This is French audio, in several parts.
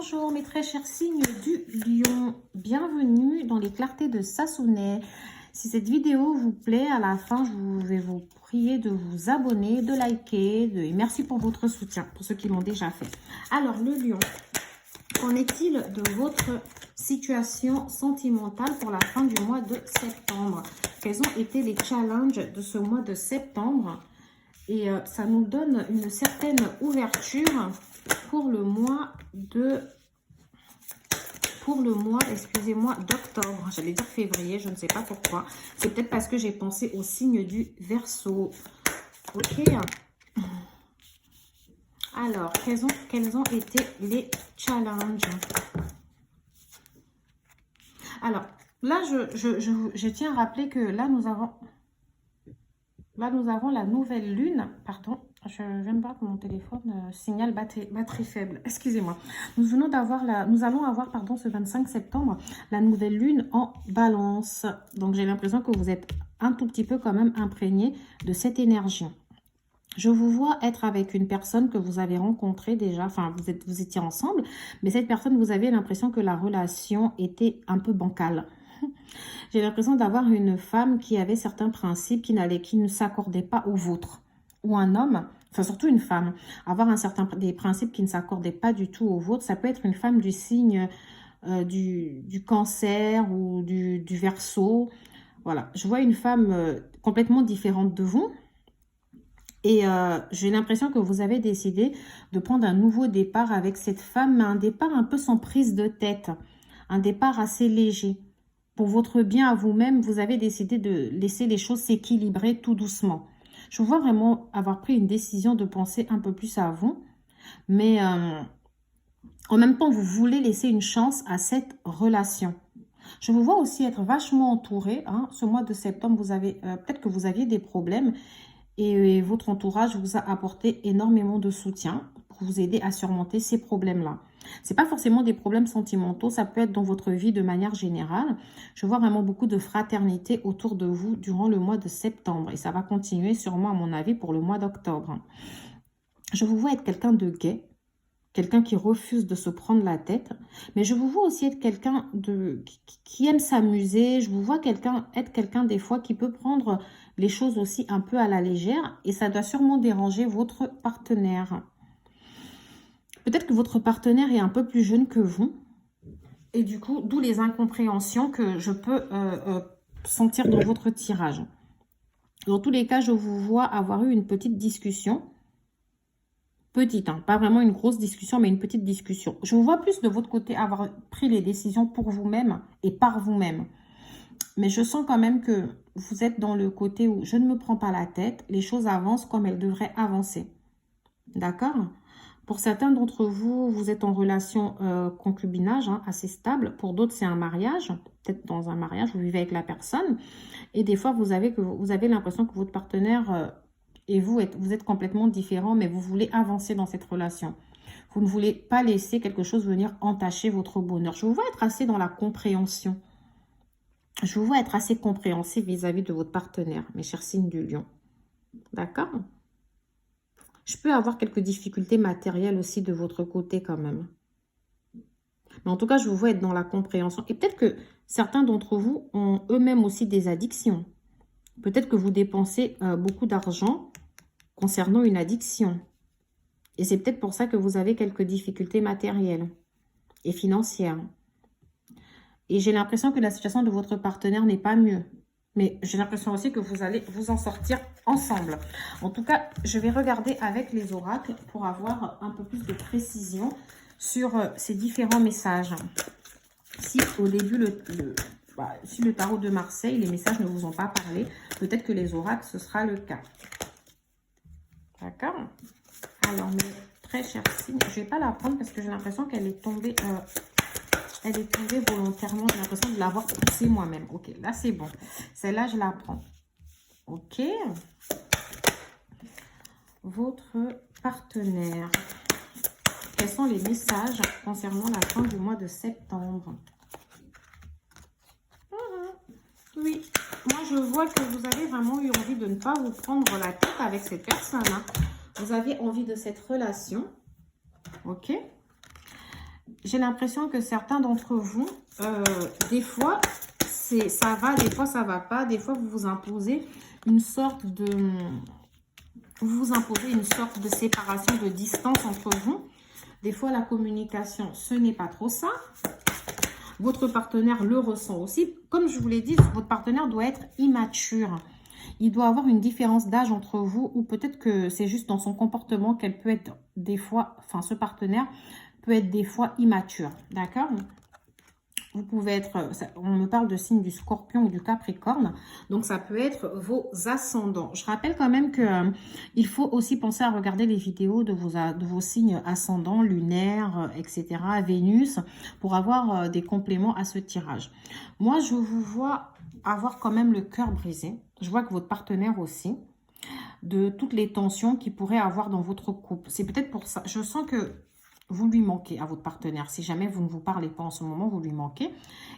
Bonjour mes très chers signes du Lion, bienvenue dans les clartés de Sassonet. Si cette vidéo vous plaît, à la fin je vais vous prier de vous abonner, de liker, et merci pour votre soutien, pour ceux qui l'ont déjà fait. Alors le Lion, qu'en est-il de votre situation sentimentale pour la fin du mois de septembre? Quels ont été les challenges de ce mois de septembre? Et ça nous donne une certaine ouverture pour le mois excusez-moi, d'octobre. J'allais dire février, je ne sais pas pourquoi. C'est peut-être parce que j'ai pensé au signe du Verseau. Ok. Alors, quels ont été les challenges? Alors, là, je tiens à rappeler que là, nous avons la nouvelle lune. Pardon, je viens de voir que mon téléphone signale batterie faible. Excusez-moi. Nous allons avoir, pardon, ce 25 septembre, la nouvelle lune en balance. Donc, j'ai l'impression que vous êtes un tout petit peu quand même imprégné de cette énergie. Je vous vois être avec une personne que vous avez rencontrée déjà, enfin vous étiez ensemble, mais cette personne, vous avez l'impression que la relation était un peu bancale. J'ai l'impression d'avoir une femme qui avait certains principes qui ne s'accordaient pas aux vôtres. Ou un homme, enfin surtout une femme, avoir des principes qui ne s'accordaient pas du tout aux vôtres. Ça peut être une femme du signe du Cancer ou du Verseau. Voilà, je vois une femme complètement différente de vous. Et j'ai l'impression que vous avez décidé de prendre un nouveau départ avec cette femme, mais un départ un peu sans prise de tête, un départ assez léger. Pour votre bien à vous-même, vous avez décidé de laisser les choses s'équilibrer tout doucement. Je vous vois vraiment avoir pris une décision de penser un peu plus à vous, mais en même temps, vous voulez laisser une chance à cette relation. Je vous vois aussi être vachement entouré. Hein. Ce mois de septembre, vous avez peut-être que vous aviez des problèmes. Et votre entourage vous a apporté énormément de soutien pour vous aider à surmonter ces problèmes-là. Ce n'est pas forcément des problèmes sentimentaux, ça peut être dans votre vie de manière générale. Je vois vraiment beaucoup de fraternité autour de vous durant le mois de septembre. Et ça va continuer sûrement, à mon avis, pour le mois d'octobre. Je vous vois être quelqu'un de gai, quelqu'un qui refuse de se prendre la tête. Mais je vous vois aussi être quelqu'un qui aime s'amuser. Je vous vois être quelqu'un des fois qui peut prendre les choses aussi un peu à la légère. Et ça doit sûrement déranger votre partenaire. Peut-être que votre partenaire est un peu plus jeune que vous. Et du coup, d'où les incompréhensions que je peux sentir dans votre tirage. Dans tous les cas, je vous vois avoir eu une petite discussion. Petite, hein, pas vraiment une grosse discussion, mais une petite discussion. Je vous vois plus de votre côté avoir pris les décisions pour vous-même et par vous-même. Mais je sens quand même que vous êtes dans le côté où je ne me prends pas la tête, les choses avancent comme elles devraient avancer. D'accord? Pour certains d'entre vous, vous êtes en relation concubinage, hein, assez stable. Pour d'autres, c'est un mariage. Peut-être dans un mariage, vous vivez avec la personne. Et des fois, vous avez l'impression que votre partenaire... et vous êtes complètement différents, mais vous voulez avancer dans cette relation. Vous ne voulez pas laisser quelque chose venir entacher votre bonheur. Je vous vois être assez dans la compréhension. Je vous vois être assez compréhensif vis-à-vis de votre partenaire, mes chers signes du Lion. D'accord? Je peux avoir quelques difficultés matérielles aussi de votre côté quand même. Mais en tout cas, je vous vois être dans la compréhension. Et peut-être que certains d'entre vous ont eux-mêmes aussi des addictions. Peut-être que vous dépensez beaucoup d'argent concernant une addiction. Et c'est peut-être pour ça que vous avez quelques difficultés matérielles et financières. Et j'ai l'impression que la situation de votre partenaire n'est pas mieux. Mais j'ai l'impression aussi que vous allez vous en sortir ensemble. En tout cas, je vais regarder avec les oracles pour avoir un peu plus de précision sur ces différents messages. Si au début, si le tarot de Marseille, les messages ne vous ont pas parlé, peut-être que les oracles, ce sera le cas. D'accord? Alors, mes très chers signes, je ne vais pas la prendre parce que j'ai l'impression qu'elle est tombée volontairement. J'ai l'impression de l'avoir poussée moi-même. Ok, là, c'est bon. Celle-là, je la prends. Ok. Votre partenaire. Quels sont les messages concernant la fin du mois de septembre? Oui, moi je vois que vous avez vraiment eu envie de ne pas vous prendre la tête avec cette personne. Hein. Vous avez envie de cette relation. Ok. j'ai l'impression que certains d'entre vous, des fois, ça va, des fois, ça va pas. Des fois, vous vous imposez une sorte de... Vous vous imposez une sorte de séparation, de distance entre vous. Des fois, la communication, ce n'est pas trop ça. Votre partenaire le ressent aussi. Comme je vous l'ai dit, votre partenaire doit être immature. Il doit avoir une différence d'âge entre vous, ou peut-être que c'est juste dans son comportement qu'elle peut être des fois, enfin ce partenaire peut être des fois immature, d'accord? Vous pouvez être, on me parle de signes du Scorpion ou du Capricorne, donc ça peut être vos ascendants. Je rappelle quand même que il faut aussi penser à regarder les vidéos de vos signes ascendants, lunaires, etc., Vénus, pour avoir des compléments à ce tirage. Moi, je vous vois avoir quand même le cœur brisé. Je vois que votre partenaire aussi, de toutes les tensions qu'il pourrait avoir dans votre couple. C'est peut-être pour ça. Je sens que vous lui manquez à votre partenaire. Si jamais vous ne vous parlez pas en ce moment, vous lui manquez.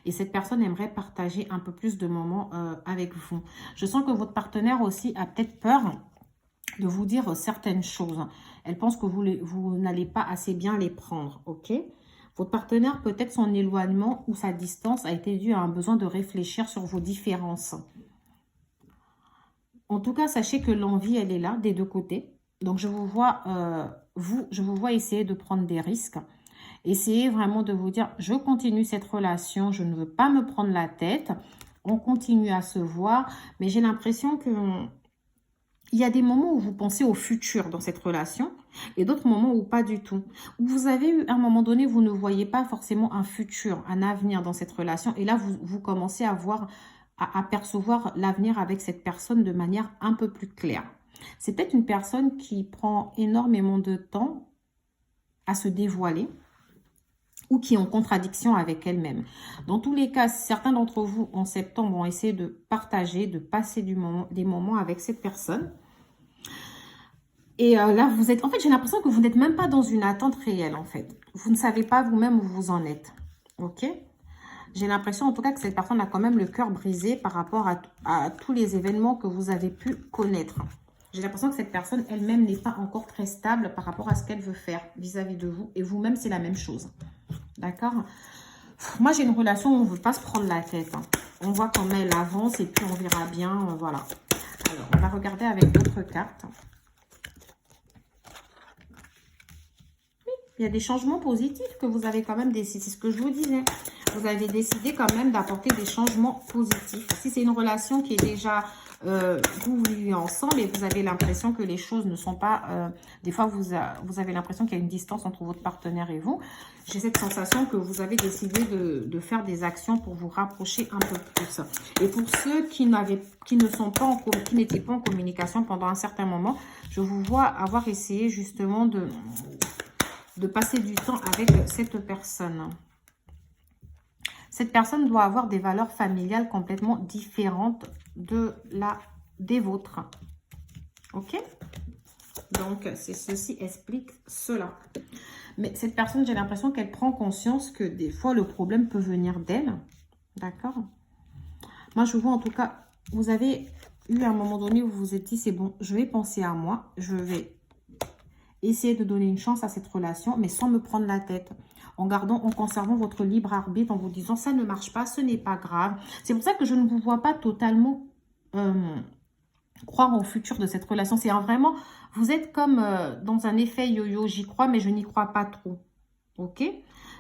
Et cette personne aimerait partager un peu plus de moments avec vous. Je sens que votre partenaire aussi a peut-être peur de vous dire certaines choses. Elle pense que vous n'allez pas assez bien les prendre, ok? Votre partenaire, peut-être son éloignement ou sa distance a été dû à un besoin de réfléchir sur vos différences. En tout cas, sachez que l'envie, elle est là, des deux côtés. Donc, je vous vois, je vous vois essayer de prendre des risques. Essayez vraiment de vous dire, je continue cette relation, je ne veux pas me prendre la tête. On continue à se voir, mais j'ai l'impression que il y a des moments où vous pensez au futur dans cette relation et d'autres moments où pas du tout. Où vous avez eu, à un moment donné, vous ne voyez pas forcément un futur, un avenir dans cette relation. Et là, vous commencez à voir, à percevoir l'avenir avec cette personne de manière un peu plus claire. C'est peut-être une personne qui prend énormément de temps à se dévoiler ou qui est en contradiction avec elle-même. Dans tous les cas, certains d'entre vous, en septembre, vont essayer de partager, de passer des moments avec cette personne. Et là, vous êtes... En fait, j'ai l'impression que vous n'êtes même pas dans une attente réelle, en fait. Vous ne savez pas vous-même où vous en êtes. Ok? J'ai l'impression, en tout cas, que cette personne a quand même le cœur brisé par rapport à tous les événements que vous avez pu connaître. J'ai l'impression que cette personne elle-même n'est pas encore très stable par rapport à ce qu'elle veut faire vis-à-vis de vous. Et vous-même, c'est la même chose. D'accord? Moi, j'ai une relation où on ne veut pas se prendre la tête. Hein. On voit comment elle avance et puis on verra bien. Voilà. Alors, on va regarder avec d'autres cartes. Il y a des changements positifs que vous avez quand même décidé. C'est ce que je vous disais. Vous avez décidé quand même d'apporter des changements positifs. Si c'est une relation qui est déjà... vous vivez ensemble et vous avez l'impression que les choses ne sont pas... des fois, vous avez l'impression qu'il y a une distance entre votre partenaire et vous. J'ai cette sensation que vous avez décidé de faire des actions pour vous rapprocher un peu plus. Et pour ceux qui n'étaient pas en communication pendant un certain moment, je vous vois avoir essayé justement de passer du temps avec cette personne. Cette personne doit avoir des valeurs familiales complètement différentes des vôtres. Ok? Donc, ceci explique cela. Mais cette personne, j'ai l'impression qu'elle prend conscience que des fois, le problème peut venir d'elle. D'accord? Moi, je vois en tout cas, vous avez eu un moment donné où vous vous êtes dit, c'est bon, je vais penser à moi, je vais essayer de donner une chance à cette relation, mais sans me prendre la tête. En conservant votre libre arbitre, en vous disant, ça ne marche pas, ce n'est pas grave. C'est pour ça que je ne vous vois pas totalement croire au futur de cette relation. C'est vraiment, vous êtes comme dans un effet yo-yo, j'y crois, mais je n'y crois pas trop. Ok?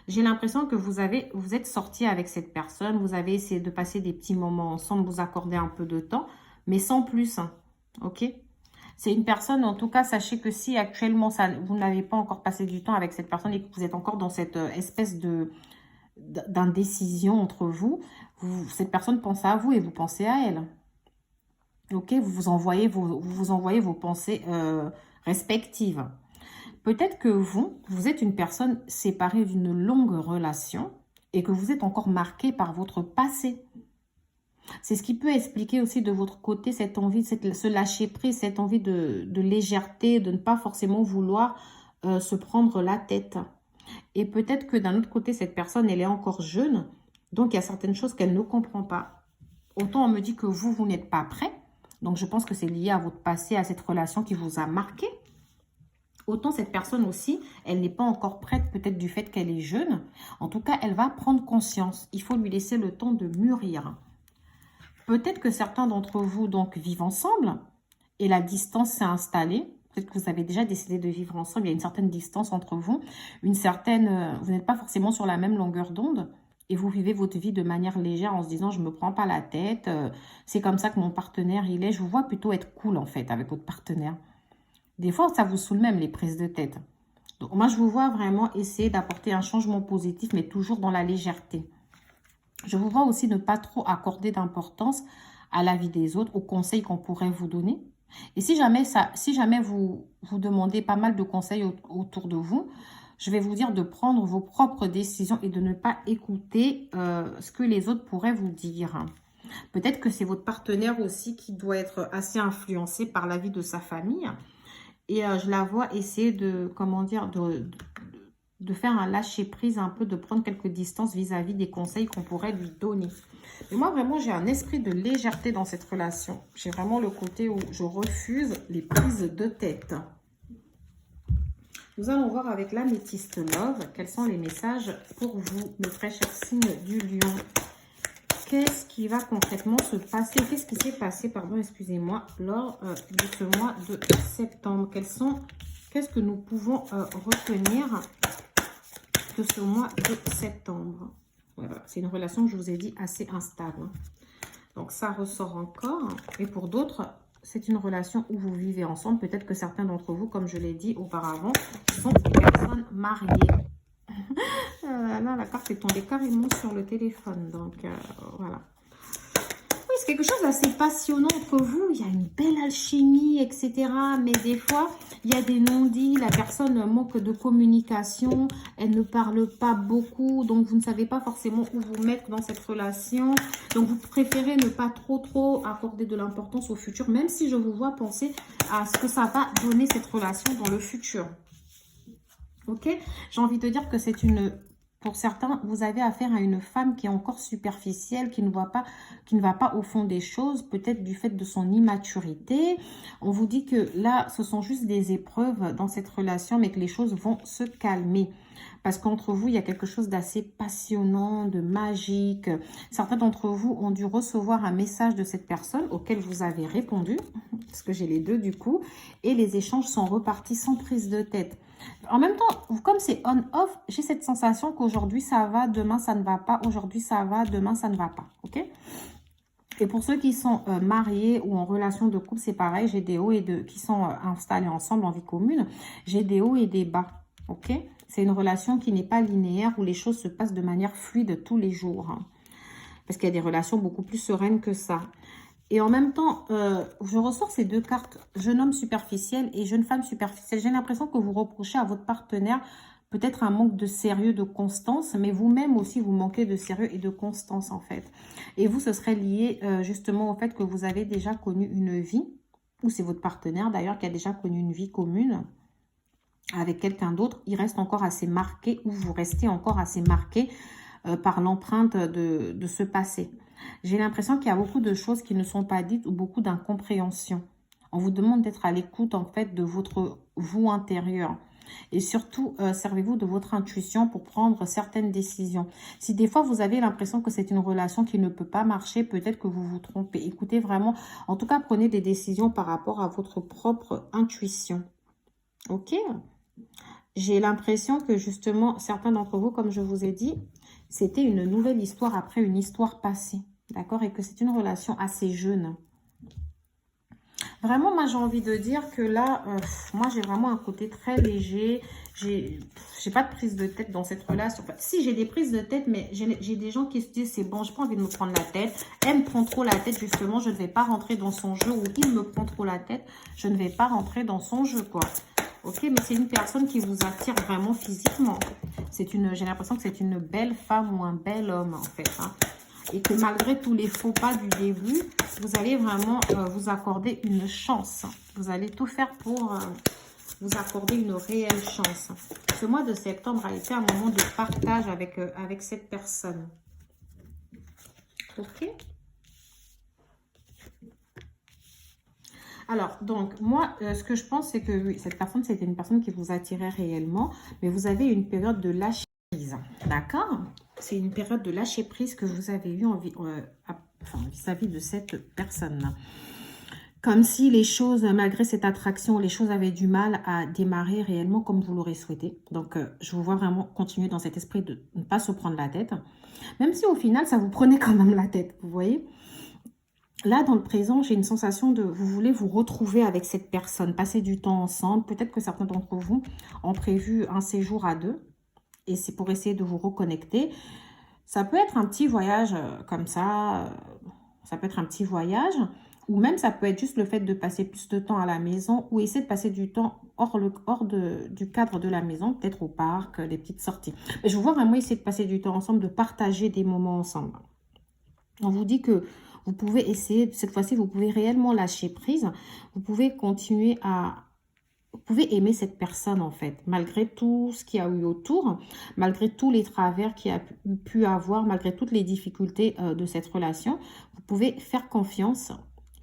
J'ai l'impression que vous êtes sorti avec cette personne, vous avez essayé de passer des petits moments ensemble, vous accorder un peu de temps, mais sans plus. Hein, ok? C'est une personne, en tout cas, sachez que si actuellement, vous n'avez pas encore passé du temps avec cette personne et que vous êtes encore dans cette espèce d'indécision entre vous, cette personne pense à vous et vous pensez à elle. Ok, vous vous envoyez vos pensées respectives. Peut-être que vous êtes une personne séparée d'une longue relation et que vous êtes encore marqué par votre passé. C'est ce qui peut expliquer aussi de votre côté cette envie, ce lâcher prise, cette envie de légèreté, de ne pas forcément vouloir se prendre la tête. Et peut-être que d'un autre côté, cette personne, elle est encore jeune, donc il y a certaines choses qu'elle ne comprend pas. Autant on me dit que vous n'êtes pas prêt, donc je pense que c'est lié à votre passé, à cette relation qui vous a marqué. Autant cette personne aussi, elle n'est pas encore prête, peut-être du fait qu'elle est jeune. En tout cas, elle va prendre conscience. Il faut lui laisser le temps de mûrir. Peut-être que certains d'entre vous donc vivent ensemble et la distance s'est installée. Peut-être que vous avez déjà décidé de vivre ensemble. Il y a une certaine distance entre vous. Une certaine, vous n'êtes pas forcément sur la même longueur d'onde. Et vous vivez votre vie de manière légère en se disant, je ne me prends pas la tête. C'est comme ça que mon partenaire, il est. Je vous vois plutôt être cool en fait avec votre partenaire. Des fois, ça vous saoule même les prises de tête. Donc moi, je vous vois vraiment essayer d'apporter un changement positif, mais toujours dans la légèreté. Je vous vois aussi ne pas trop accorder d'importance à la vie des autres, aux conseils qu'on pourrait vous donner. Et si jamais vous demandez pas mal de conseils autour de vous, je vais vous dire de prendre vos propres décisions et de ne pas écouter ce que les autres pourraient vous dire. Peut-être que c'est votre partenaire aussi qui doit être assez influencé par la vie de sa famille. Et je la vois essayer de, comment dire, de faire un lâcher-prise un peu, de prendre quelques distances vis-à-vis des conseils qu'on pourrait lui donner. Et moi, vraiment, j'ai un esprit de légèreté dans cette relation. J'ai vraiment le côté où je refuse les prises de tête. Nous allons voir avec l'améthyste Love, quels sont les messages pour vous, mes très chers signes du lion. Qu'est-ce qui va concrètement se passer? Qu'est-ce qui s'est passé, pardon, excusez-moi, lors de ce mois de septembre? Qu'est-ce que nous pouvons retenir de ce mois de septembre? Voilà, c'est une relation que je vous ai dit assez instable. Donc ça ressort encore. Et pour d'autres, c'est une relation où vous vivez ensemble. Peut-être que certains d'entre vous, comme je l'ai dit auparavant, sont des personnes mariées. Là, la carte est tombée carrément sur le téléphone. Donc, voilà. Oui, c'est quelque chose d'assez passionnant entre vous. Il y a une belle alchimie, etc. Mais des fois, il y a des non-dits. La personne manque de communication. Elle ne parle pas beaucoup. Donc, vous ne savez pas forcément où vous mettre dans cette relation. Donc, vous préférez ne pas trop accorder de l'importance au futur. Même si je vous vois penser à ce que ça va donner cette relation dans le futur. Ok, j'ai envie de dire que c'est une, pour certains, vous avez affaire à une femme qui est encore superficielle, qui ne va pas au fond des choses, peut-être du fait de son immaturité. On vous dit que là, ce sont juste des épreuves dans cette relation, mais que les choses vont se calmer. Parce qu'entre vous, il y a quelque chose d'assez passionnant, de magique. Certains d'entre vous ont dû recevoir un message de cette personne auquel vous avez répondu, parce que j'ai les deux du coup, et les échanges sont repartis sans prise de tête. En même temps, comme c'est on-off, j'ai cette sensation qu'aujourd'hui ça va, demain ça ne va pas, aujourd'hui ça va, demain ça ne va pas, ok? Et pour ceux qui sont mariés ou en relation de couple, c'est pareil, j'ai des hauts et des qui sont installés ensemble en vie commune, j'ai des hauts et des bas, ok? C'est une relation qui n'est pas linéaire où les choses se passent de manière fluide tous les jours, hein, parce qu'il y a des relations beaucoup plus sereines que ça. Et en même temps, je ressors ces deux cartes, jeune homme superficiel et jeune femme superficielle. J'ai l'impression que vous reprochez à votre partenaire peut-être un manque de sérieux, de constance, mais vous-même aussi, vous manquez de sérieux et de constance en fait. Et vous, ce serait lié justement au fait que vous avez déjà connu une vie, ou c'est votre partenaire d'ailleurs qui a déjà connu une vie commune avec quelqu'un d'autre. Il reste encore assez marqué, ou vous restez encore assez marqué par l'empreinte de ce passé. J'ai l'impression qu'il y a beaucoup de choses qui ne sont pas dites ou beaucoup d'incompréhension. On vous demande d'être à l'écoute en fait de votre vous intérieur. Et surtout, servez-vous de votre intuition pour prendre certaines décisions. Si des fois vous avez l'impression que c'est une relation qui ne peut pas marcher, peut-être que vous vous trompez. Écoutez vraiment, en tout cas prenez des décisions par rapport à votre propre intuition. Ok ? J'ai l'impression que justement, certains d'entre vous, comme je vous ai dit, c'était une nouvelle histoire après une histoire passée. D'accord? Et que c'est une relation assez jeune. Vraiment, moi, j'ai envie de dire que là, moi, j'ai vraiment un côté très léger. J'ai pas de prise de tête dans cette relation. Enfin, si, j'ai des prises de tête, mais j'ai des gens qui se disent, c'est bon, j'ai pas envie de me prendre la tête. Elle me prend trop la tête, justement, je ne vais pas rentrer dans son jeu. Ou il me prend trop la tête, je ne vais pas rentrer dans son jeu, quoi. Ok, mais c'est une personne qui vous attire vraiment physiquement. J'ai l'impression que c'est une belle femme ou un bel homme, en fait, hein. Et que malgré tous les faux pas du début, vous allez vraiment vous accorder une chance. Vous allez tout faire pour vous accorder une réelle chance. Ce mois de septembre a été un moment de partage avec cette personne. Ok? Alors, donc, moi, ce que je pense, c'est que oui, cette personne, c'était une personne qui vous attirait réellement, mais vous avez une période de lâcher prise. D'accord? C'est une période de lâcher prise que vous avez eue enfin, vis-à-vis de cette personne-là. Comme si les choses, malgré cette attraction, les choses avaient du mal à démarrer réellement comme vous l'aurez souhaité. Donc, je vous vois vraiment continuer dans cet esprit de ne pas se prendre la tête. Même si au final, ça vous prenait quand même la tête, vous voyez? Là, dans le présent, j'ai une sensation de vous voulez vous retrouver avec cette personne, passer du temps ensemble. Peut-être que certains d'entre vous ont prévu un séjour à deux et c'est pour essayer de vous reconnecter. Ça peut être un petit voyage comme ça, ça peut être un petit voyage ou même ça peut être juste le fait de passer plus de temps à la maison ou essayer de passer du temps du cadre de la maison, peut-être au parc, des petites sorties. Mais je vous vois vraiment essayer de passer du temps ensemble, de partager des moments ensemble. On vous dit que vous pouvez essayer, cette fois-ci, vous pouvez réellement lâcher prise. Vous pouvez continuer à... Vous pouvez aimer cette personne, en fait, malgré tout ce qu'il y a eu autour, malgré tous les travers qu'il y a pu avoir, malgré toutes les difficultés de cette relation. Vous pouvez faire confiance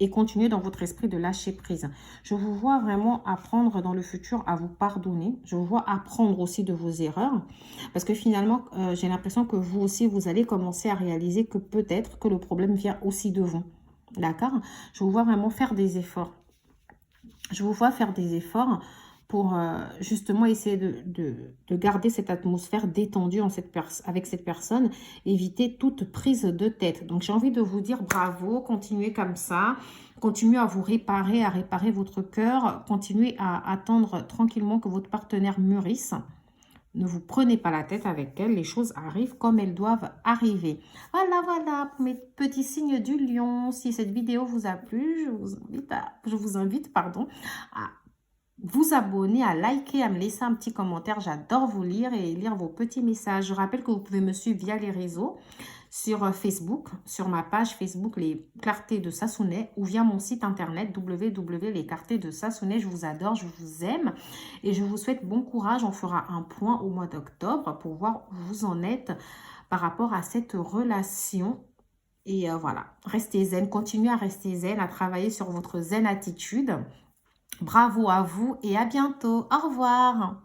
et continuer dans votre esprit de lâcher prise. Je vous vois vraiment apprendre dans le futur à vous pardonner. Je vous vois apprendre aussi de vos erreurs. Parce que finalement, j'ai l'impression que vous aussi, vous allez commencer à réaliser que peut-être que le problème vient aussi de vous. D'accord? Je vous vois vraiment faire des efforts. Je vous vois faire des efforts pour justement essayer de garder cette atmosphère détendue avec cette personne, éviter toute prise de tête. Donc, j'ai envie de vous dire bravo, continuez comme ça, continuez à vous réparer, à réparer votre cœur, continuez à attendre tranquillement que votre partenaire mûrisse. Ne vous prenez pas la tête avec elle, les choses arrivent comme elles doivent arriver. Voilà, voilà, pour mes petits signes du lion. Si cette vidéo vous a plu, je vous invite à vous abonner, à liker, à me laisser un petit commentaire. J'adore vous lire et lire vos petits messages. Je rappelle que vous pouvez me suivre via les réseaux, sur Facebook, sur ma page Facebook Les Clartés de Sassounay ou via mon site internet www.lesclartés-de-Sassounay. Je vous adore, je vous aime et je vous souhaite bon courage. On fera un point au mois d'octobre pour voir où vous en êtes par rapport à cette relation. Et voilà, restez zen, continuez à rester zen, à travailler sur votre zen attitude. Bravo à vous et à bientôt. Au revoir.